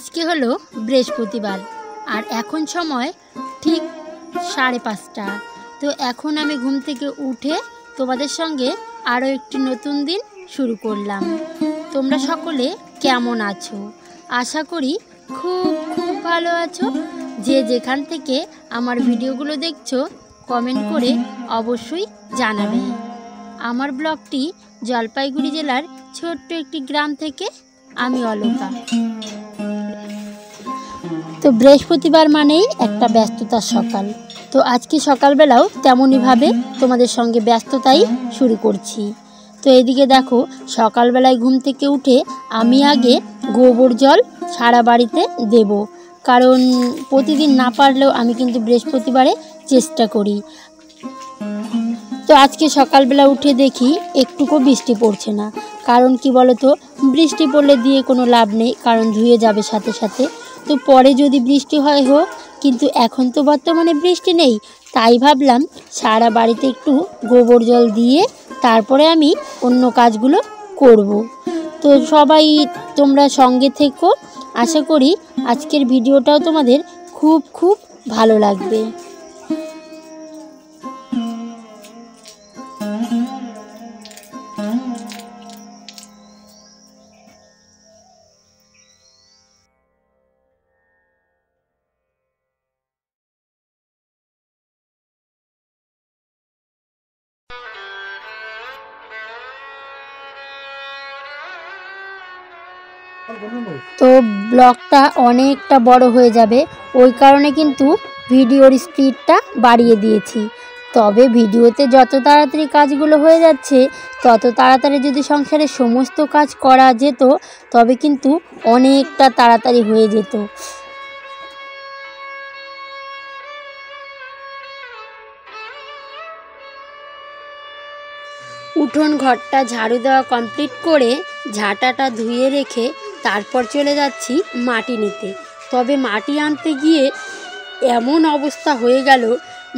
আজকে হলো বৃহস্পতিবার আর এখন সময় ঠিক 5:30। তো এখন আমি ঘুম থেকে উঠে তোমাদের সঙ্গে আরও একটি নতুন দিন শুরু করলাম। তোমরা সকলে কেমন আছো? আশা করি খুব খুব ভালো আছো। যে যেখান থেকে আমার ভিডিওগুলো দেখছো কমেন্ট করে অবশ্যই জানাবে। আমার ব্লগটি জলপাইগুড়ি জেলার ছোট্ট একটি গ্রাম থেকে, আমি অলকা। তো বৃহস্পতিবার মানেই একটা ব্যস্ততার সকাল। তো আজকে সকালবেলাও তেমনইভাবে তোমাদের সঙ্গে ব্যস্ততাই শুরু করছি। তো এদিকে দেখো, সকালবেলায় ঘুম থেকে উঠে আমি আগে গোবর জল সারা বাড়িতে দেব, কারণ প্রতিদিন না পারলেও আমি কিন্তু বৃহস্পতিবারে চেষ্টা করি। তো আজকে সকালবেলা উঠে দেখি একটুকু বৃষ্টি পড়ছে না। কারণ কি বলো তো, বৃষ্টি পড়লে দিয়ে কোনো লাভ নেই, কারণ ধুয়ে যাবে সাথে সাথে। তো পরে যদি বৃষ্টি হয় হোক, কিন্তু এখন তো বর্তমানে বৃষ্টি নেই, তাই ভাবলাম সারা বাড়িতে একটু গোবর জল দিয়ে তারপরে আমি অন্য কাজগুলো করব। তো সবাই তোমরা সঙ্গে থেকো, আশা করি আজকের ভিডিওটাও তোমাদের খুব খুব ভালো লাগবে। তো ব্লগটা অনেকটা বড় হয়ে যাবে, ওই কারণে কিন্তু ভিডিওর স্পিডটা বাড়িয়ে দিয়েছি। তবে ভিডিওতে যত তাড়াতাড়ি কাজগুলো হয়ে যাচ্ছে, তত তাড়াতাড়ি যদি সংসারের সমস্ত কাজ করা যেত, তবে কিন্তু অনেকটা তাড়াতাড়ি হয়ে যেত। উঠোন ঘরটা ঝাড়ু দেওয়া কমপ্লিট করে ঝাঁটাটা ধুয়ে রেখে তারপর চলে যাচ্ছি মাটি নিতে। তবে মাটি আনতে গিয়ে এমন অবস্থা হয়ে গেল,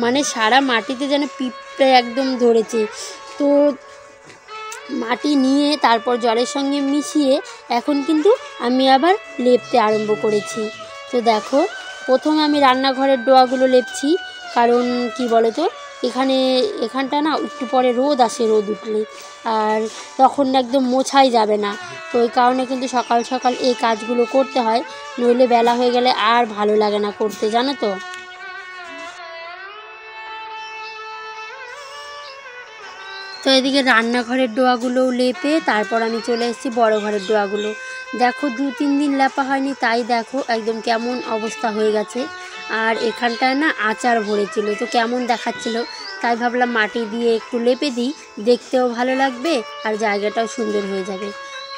মানে সারা মাটিতে যেন পিঁপড়ে একদম ধরেছে। তো মাটি নিয়ে তারপর জলের সঙ্গে মিশিয়ে এখন কিন্তু আমি আবার লেপতে আরম্ভ করেছি। তো দেখো, প্রথমে আমি রান্নাঘরের ডোয়াগুলো লেপছি, কারণ কি বলো তো, এখানটা না একটু পরে রোদ আসে, রোদ উঠলে আর তখন একদম মোছাই যাবে না। তো ওই কারণে কিন্তু সকাল সকাল এই কাজগুলো করতে হয়, নইলে বেলা হয়ে গেলে আর ভালো লাগে না করতে, জানো তো। তো এদিকে রান্নাঘরের ডোয়াগুলোও লেপে তারপর আমি চলে এসেছি বড় ঘরের ডোয়াগুলো। দেখো 2-3 দিন লেপা হয়নি, তাই দেখো একদম কেমন অবস্থা হয়ে গেছে। আর এখানটায় না আচার ভরেছিল, তো কেমন দেখাচ্ছিল, তাই ভাবলাম মাটি দিয়ে একটু লেপে দিই, দেখতেও ভালো লাগবে আর জায়গাটাও সুন্দর হয়ে যাবে।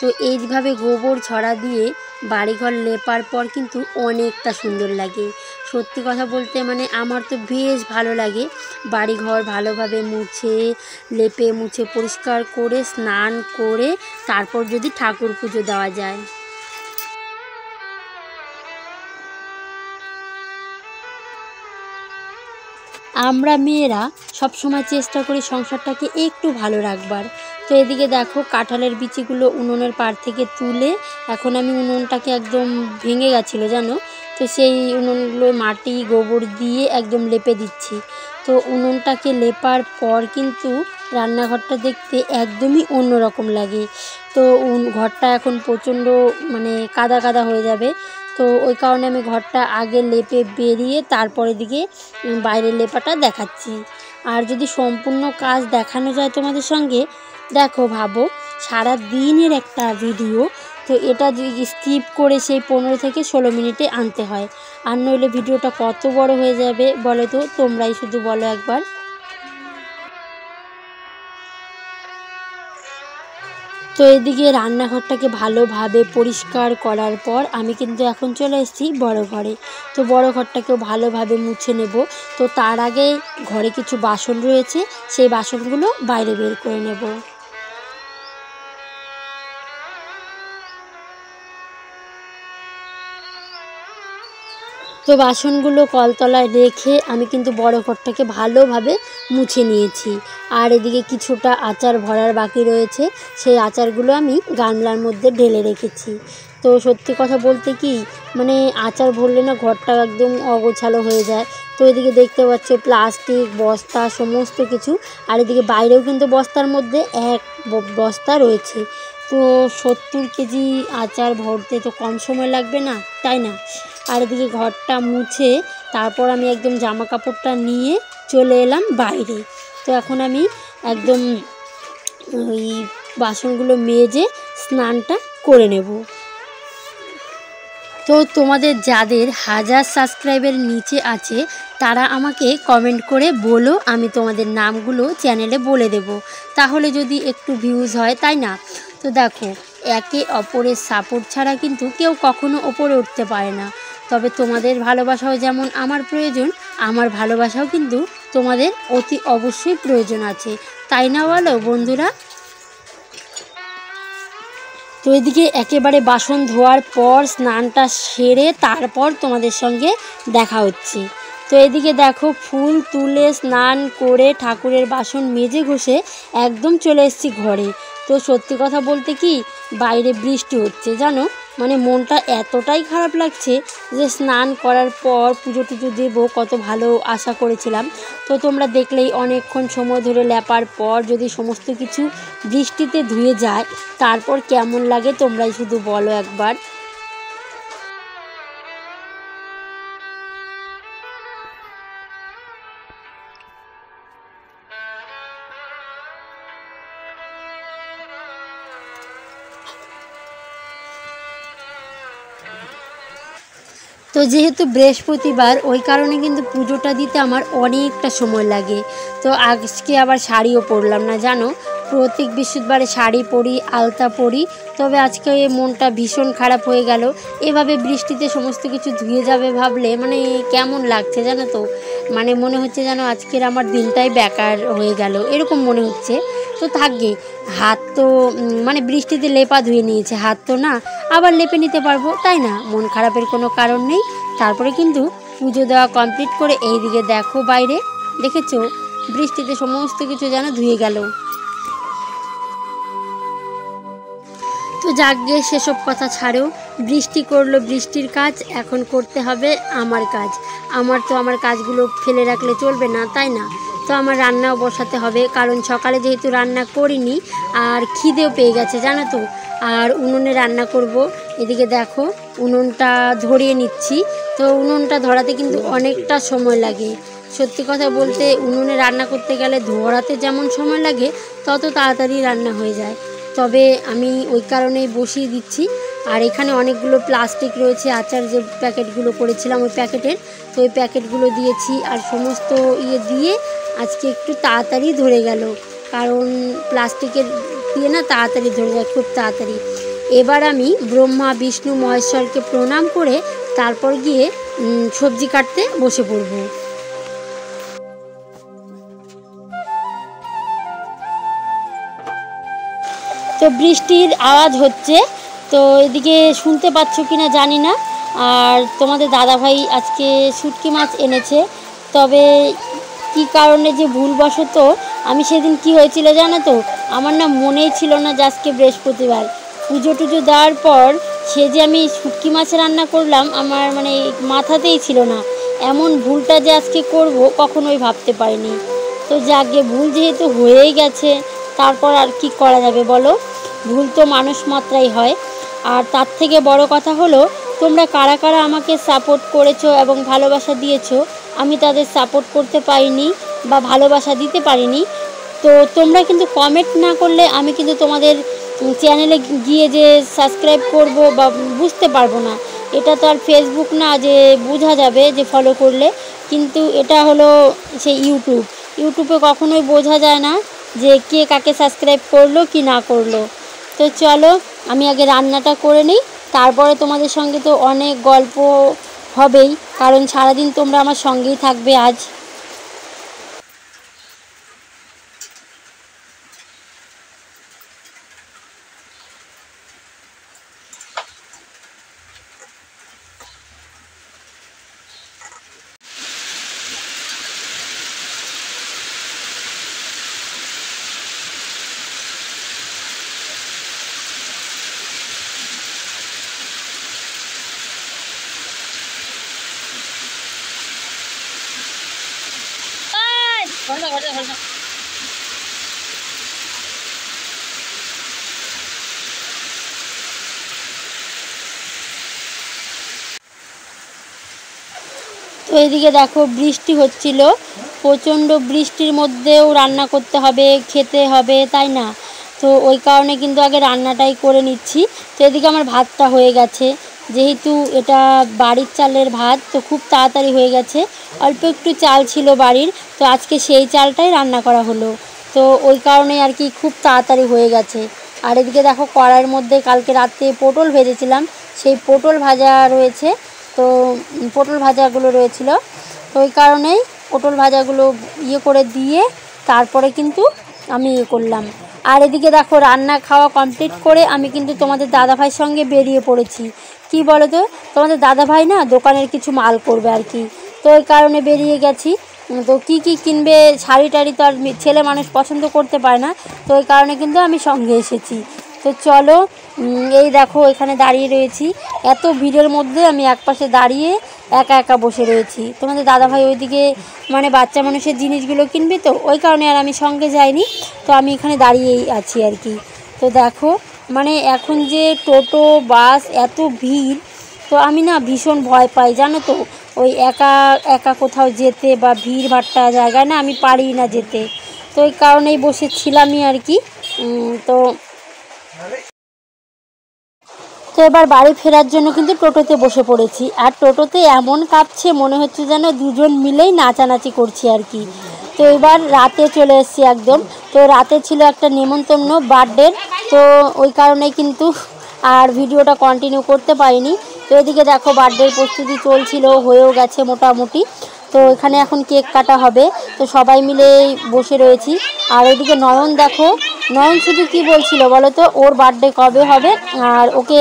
তো এইভাবে গোবর ছড়া দিয়ে বাড়িঘর লেপার পর কিন্তু অনেকটা সুন্দর লাগে। সত্যি কথা বলতে মানে আমার তো বেশ ভালো লাগে বাড়িঘর ভালোভাবে লেপে মুছে পরিষ্কার করে স্নান করে তারপর যদি ঠাকুর পুজো দেওয়া যায়। আমরা মেয়েরা সবসময় চেষ্টা করি সংসারটাকে একটু ভালো রাখবার। তো এদিকে দেখো, কাঁঠালের বিচিগুলো উনুনের পাড় থেকে তুলে এখন আমি উনুনটাকে একদম ভেঙে গেছিলো জানো, তো সেই উনুনগুলো মাটি গোবর দিয়ে একদম লেপে দিচ্ছি। তো উনুনটাকে লেপার পর কিন্তু রান্নাঘরটা দেখতে একদমই অন্যরকম লাগে। তো ঘরটা এখন প্রচণ্ড মানে কাদা কাদা হয়ে যাবে, তো ওই কারণে আমি ঘরটা আগে লেপে বেরিয়ে তারপরে দিকে বাইরের লেপাটা দেখাচ্ছি। আর যদি সম্পূর্ণ কাজ দেখানো যায় তোমাদের সঙ্গে, দেখো ভাবো সারা দিনের একটা ভিডিও, তো এটা যদি স্কিপ করে সেই 15 থেকে 16 মিনিটে আনতে হয়, আর নইলে ভিডিওটা কত বড় হয়ে যাবে বলো তো, তোমরাই শুধু বলো একবার। তো এদিকে রান্নাঘরটাকে ভালোভাবে পরিষ্কার করার পর আমি কিন্তু এখন চলে এসেছি বড় ঘরে। তো বড় ঘরটাকেও ভালোভাবে মুছে নেব। তো তার আগে ঘরে কিছু বাসন রয়েছে, সেই বাসনগুলো বাইরে বের করে নেব। তো বাসনগুলো কলতলায় রেখে আমি কিন্তু বড় ঘরটাকে ভালোভাবে মুছে নিয়েছি। আর এদিকে কিছুটা আচার ভরার বাকি রয়েছে, সেই আচারগুলো আমি গামলার মধ্যে ঢেলে রেখেছি। তো তো সত্যি কথা বলতে কি মানে আচার ভরলে না ঘরটা একদম অগোছালো হয়ে যায়। তো এদিকে দেখতে পাচ্ছ প্লাস্টিক বস্তা সমস্ত কিছু, আর এদিকে বাইরেও কিন্তু বস্তার মধ্যে এক বস্তা রয়েছে। তো 70 কেজি আচার ভরতে তো কম সময় লাগবে না, তাই না? আর এদিকে ঘরটা মুছে তারপর আমি একদম জামা কাপড়টা নিয়ে চলে এলাম বাইরে। তো এখন আমি একদম ওই বাসনগুলো মেজে স্নানটা করে নেব। তো তোমাদের যাদের 1000 সাবস্ক্রাইবের নিচে আছে তারা আমাকে কমেন্ট করে বলো, আমি তোমাদের নামগুলো চ্যানেলে বলে দেব, তাহলে যদি একটু ভিউজ হয়, তাই না? তো দেখো, একে অপরের সাপোর্ট ছাড়া কিন্তু কেউ কখনো ওপরে উঠতে পারে না। তবে তোমাদের ভালোবাসাও যেমন আমার প্রয়োজন, আমার ভালোবাসাও কিন্তু তোমাদের অতি অবশ্যই প্রয়োজন আছে, তাই না বলো বন্ধুরা? তো এদিকে একেবারে বাসন ধোয়ার পর স্নানটা সেরে তারপর তোমাদের সঙ্গে দেখা হচ্ছে। তো এদিকে দেখো ফুল তুলে স্নান করে ঠাকুরের বাসন মেজে ঘষে একদম চলে এসেছি ঘরে। তো সত্যি কথা বলতে কি বাইরে বৃষ্টি হচ্ছে জানো, মানে মনটা এতটাই খারাপ লাগছে যে স্নান করার পর পুজো টুজো দেবো কত ভালো আশা করেছিলাম। তো তোমরা দেখলেই অনেকক্ষণ সময় ধরে লেপার পর যদি সমস্ত কিছু বৃষ্টিতে ধুয়ে যায় তারপর কেমন লাগে তোমরাই শুধু বলো একবার। তো যেহেতু বৃহস্পতিবার ওই কারণে কিন্তু পুজোটা দিতে আমার অনেকটা সময় লাগে। তো আজকে আবার শাড়িও পরলাম না জানো, প্রত্যেক বৃহস্পতিবারে শাড়ি পরি আলতা পরি, তবে আজকে মনটা ভীষণ খারাপ হয়ে গেল। এভাবে বৃষ্টিতে সমস্ত কিছু ধুয়ে যাবে ভাবলে মানে কেমন লাগছে জানো তো, মানে মনে হচ্ছে যেন আজকের আমার দিনটাই বেকার হয়ে গেল এরকম মনে হচ্ছে। তো থাকবে, হাত তো মানে বৃষ্টিতে লেপা ধুয়ে নিয়েছে, হাত তো না আবার লেপে নিতে পারবো, তাই না? মন খারাপের কোনো কারণ নেই। তারপরে কিন্তু পুজো দেওয়া কমপ্লিট করে এইদিকে দেখো বাইরে দেখেছো বৃষ্টিতে সমস্ত কিছু যেন ধুয়ে গেল। তো যাক গিয়ে সেসব কথা ছাড়ো, বৃষ্টি করলো বৃষ্টির কাজ, এখন করতে হবে আমার কাজ। আমার তো আমার কাজগুলো ফেলে রাখলে চলবে না, তাই না? তো আমার রান্নাও বসাতে হবে, কারণ সকালে যেহেতু রান্না করিনি আর খিদেও পেয়ে গেছে জানো তো, আর উনুনে রান্না করব। এদিকে দেখো উনুনটা ধরিয়ে নিচ্ছি। তো উনুনটা ধরাতে কিন্তু অনেকটা সময় লাগে। সত্যি কথা বলতে উনুনে রান্না করতে গেলে ধরাতে যেমন সময় লাগে তত তাড়াতাড়ি রান্না হয়ে যায়। তবে আমি ওই কারণেই বসিয়ে দিচ্ছি। আর এখানে অনেকগুলো প্লাস্টিক রয়েছে, আচার যে প্যাকেটগুলো করেছিলাম ওই প্যাকেটের, তো ওই প্যাকেটগুলো দিয়েছি আর সমস্ত দিয়ে আজকে একটু তাড়াতাড়ি ধরে গেল, কারণ প্লাস্টিকের দিয়ে না তাড়াতাড়ি ধরে যায় খুব তাড়াতাড়ি। এবার আমি ব্রহ্মা বিষ্ণু মহেশ্বরকে প্রণাম করে তারপর গিয়ে সবজি কাটতে বসে পড়ব। তো বৃষ্টির আওয়াজ হচ্ছে, তো এদিকে শুনতে পাচ্ছ কি না জানি না। আর তোমাদের দাদাভাই আজকে শুটকি মাছ এনেছে, তবে কি কারণে যে ভুলবশত আমি সেদিন কি হয়েছিল জানো তো, আমার না মনেই ছিল না যে আজকে বৃহস্পতিবার। পুজো টুজো দেওয়ার পর সে যে আমি শুটকি মাছ রান্না করলাম আমার মানে মাথাতেই ছিল না, এমন ভুলটা যে আজকে করব কখনোই ভাবতে পারিনি। তো যাকে ভুল যেহেতু হয়েই গেছে তারপর আর কি করা যাবে বলো, ভুল তো মানুষ মাত্রাই হয়। আর তার থেকে বড় কথা হলো তোমরা কারা কারা আমাকে সাপোর্ট করেছো এবং ভালোবাসা দিয়েছো, আমি তাদের সাপোর্ট করতে পারিনি বা ভালোবাসা দিতে পারিনি। তো তোমরা কিন্তু কমেন্ট না করলে আমি কিন্তু তোমাদের চ্যানেলে গিয়ে যে সাবস্ক্রাইব করব বা বুঝতে পারবো না। এটা তো আর ফেসবুক না যে বোঝা যাবে যে ফলো করলে, কিন্তু এটা হলো সেই ইউটিউবে কখনোই বোঝা যায় না যে কে কাকে সাবস্ক্রাইব করলো কি না করলো। তো চলো আমি আগে রান্নাটা করে নিই, তারপরে তোমাদের সঙ্গে তো অনেক গল্প হবেই, কারণ সারাদিন তোমরা আমার সঙ্গেই থাকবে আজ। তো এদিকে দেখো বৃষ্টি হচ্ছিল, প্রচণ্ড বৃষ্টির মধ্যেও রান্না করতে হবে, খেতে হবে, তাই না? তো ওই কারণে কিন্তু আগে রান্নাটাই করে নিচ্ছি। তো এদিকে আমার ভাতটা হয়ে গেছে, যেহেতু এটা বাড়ির চালের ভাত তো খুব তাড়াতাড়ি হয়ে গেছে। অল্প একটু চাল ছিল বাড়ির, তো আজকে সেই চালটাই রান্না করা হলো। তো ওই কারণে আর কি খুব তাড়াতাড়ি হয়ে গেছে। আর এদিকে দেখো কড়াইয়ের মধ্যে কালকে রাতে পটল ভেজেছিলাম, সেই পটল ভাজা রয়েছে। তো পটল ভাজাগুলো রয়েছিল, তো ওই কারণেই পটল ভাজাগুলো করে দিয়ে তারপরে কিন্তু আমি করলাম। আর এদিকে দেখো রান্না খাওয়া কমপ্লিট করে আমি কিন্তু তোমাদের দাদাভাইয়ের সঙ্গে বেরিয়ে পড়েছি। কি বলো তো, তোমাদের দাদাভাই না দোকানের কিছু মাল করবে আর কি, তো ওই কারণে বেরিয়ে গেছি। তো কি কি কিনবে, শাড়ি টাড়ি তো আর ছেলে মানুষ পছন্দ করতে পারে না, তো ওই কারণে কিন্তু আমি সঙ্গে এসেছি। তো চলো, এই দেখো এখানে দাঁড়িয়ে রয়েছি, এত ভিড়ের মধ্যে আমি একপাশে দাঁড়িয়ে একা একা বসে রয়েছি। তোমাদের দাদাভাই ওইদিকে মানে বাচ্চা মানুষের জিনিসগুলো কিনবে, তো ওই কারণে আর আমি সঙ্গে যাইনি, তো আমি এখানে দাঁড়িয়েই আছি আর কি। তো দেখো মানে এখন যে টোটো বাস এত ভিড়, তো আমি না ভীষণ ভয় পাই জানো তো, ওই একা একা কোথাও যেতে বা ভিড় ভাট্টা জায়গায় না আমি পারি না যেতে, তো ওই কারণেই বসেছিলামই আর কি। তো তো এবার বাড়ি ফেরার জন্য কিন্তু টোটোতে বসে পড়েছি, আর টোটোতে এমন কাঁপছে মনে হচ্ছে যেন দুজন মিলেই নাচানাচি করছি আর কি। তো এবার রাতে চলে এসেছি একদম। তো রাতে ছিল একটা নেমন্তন্ন বার্থডের, তো ওই কারণে কিন্তু আর ভিডিওটা কন্টিনিউ করতে পারিনি। তো এদিকে দেখো বার্থডের প্রস্তুতি চলছিল, হয়েও গেছে মোটামুটি। তো এখানে এখন কেক কাটা হবে, তো সবাই মিলে বসে রয়েছি। আর ওইদিকে নয়ন দেখো, নয়ন শুধু কি বলছিল বলো তো, ওর বার্থডে কবে হবে আর ওকে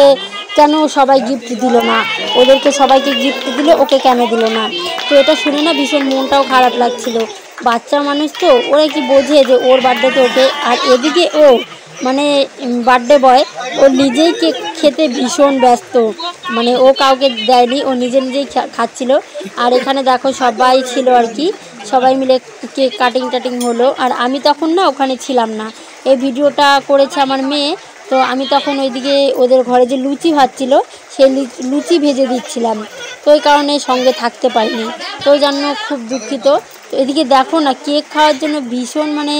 কেন সবাই গিফট দিল না, ওদেরকে সবাইকে গিফট দিলে ওকে কেন দিল না। তো এটা শুনে না ভীষণ মনটাও খারাপ লাগছিল, বাচ্চা মানুষ তো ওরা কি বোঝে যে ওর বার্থডেতে ওকে। আর এদিকে ও মানে বার্থডে বয়, ও নিজেই কেক খেতে ভীষণ ব্যস্ত, মানে ও কাউকে দেয়নি, ও নিজে নিজেই খাচ্ছিল। আর এখানে দেখো সবাই ছিল আর কি, সবাই মিলে কেক কাটিং টাটিং হলো। আর আমি তখন না ওখানে ছিলাম না, এই ভিডিওটা করেছে আমার মেয়ে, তো আমি তখন ওইদিকে ওদের ঘরে যে লুচি ভাজছিল সেই লুচি ভেজে দিচ্ছিলাম, তো ওই কারণে সঙ্গে থাকতে পারিনি, তো ওই জন্য খুব দুঃখিত। তো এদিকে দেখো না কেক খাওয়ার জন্য ভীষণ মানে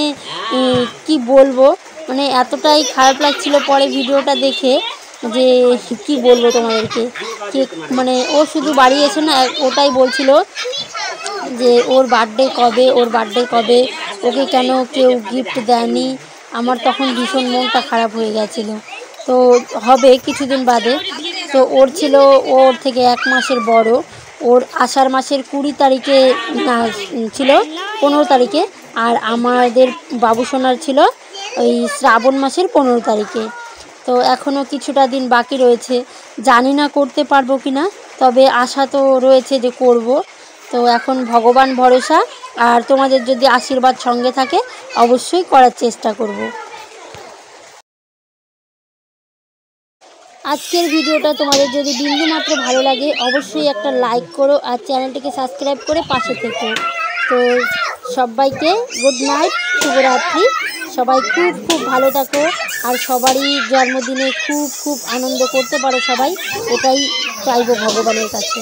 কি বলবো, মানে এতটাই খারাপ লাগছিল পরে ভিডিওটা দেখে যে কি বলবো তোমাদেরকে। কেক মানে ও শুধু বাড়ি এসে না ওটাই বলছিল যে ওর বার্থডে কবে, ওর বার্থডে কবে, ওকে কেন কেউ গিফট দেয়নি। আমার তখন ভীষণ মনটা খারাপ হয়ে গেছিলো। তো হবে কিছুদিন বাদে, তো ওর ছিল ওর থেকে 1 মাসের বড়, ওর আষাঢ় মাসের 20 তারিখে ছিল, 15 তারিখে। আর আমাদের বাবু সোনার ছিল ওই শ্রাবণ মাসের 15 তারিখে। তো এখনও কিছুটা দিন বাকি রয়েছে, জানি না করতে পারবো কি না, তবে আশা তো রয়েছে যে করব। তো এখন ভগবান ভরসা, আর তোমাদের যদি আশীর্বাদ সঙ্গে থাকে অবশ্যই করার চেষ্টা করব। আজকের ভিডিওটা তোমাদের যদি বিন্দুমাত্র ভালো লাগে অবশ্যই একটা লাইক করো, আর চ্যানেলটিকে সাবস্ক্রাইব করে পাশে থেকো। তো সবাইকে গুড নাইট, শুভরাত্রি। সবাই খুব খুব ভালো থাকো, আর সবারই জন্মদিনে খুব খুব আনন্দ করতে পারো সবাই, এটাই চাইবো ভগবানের কাছে।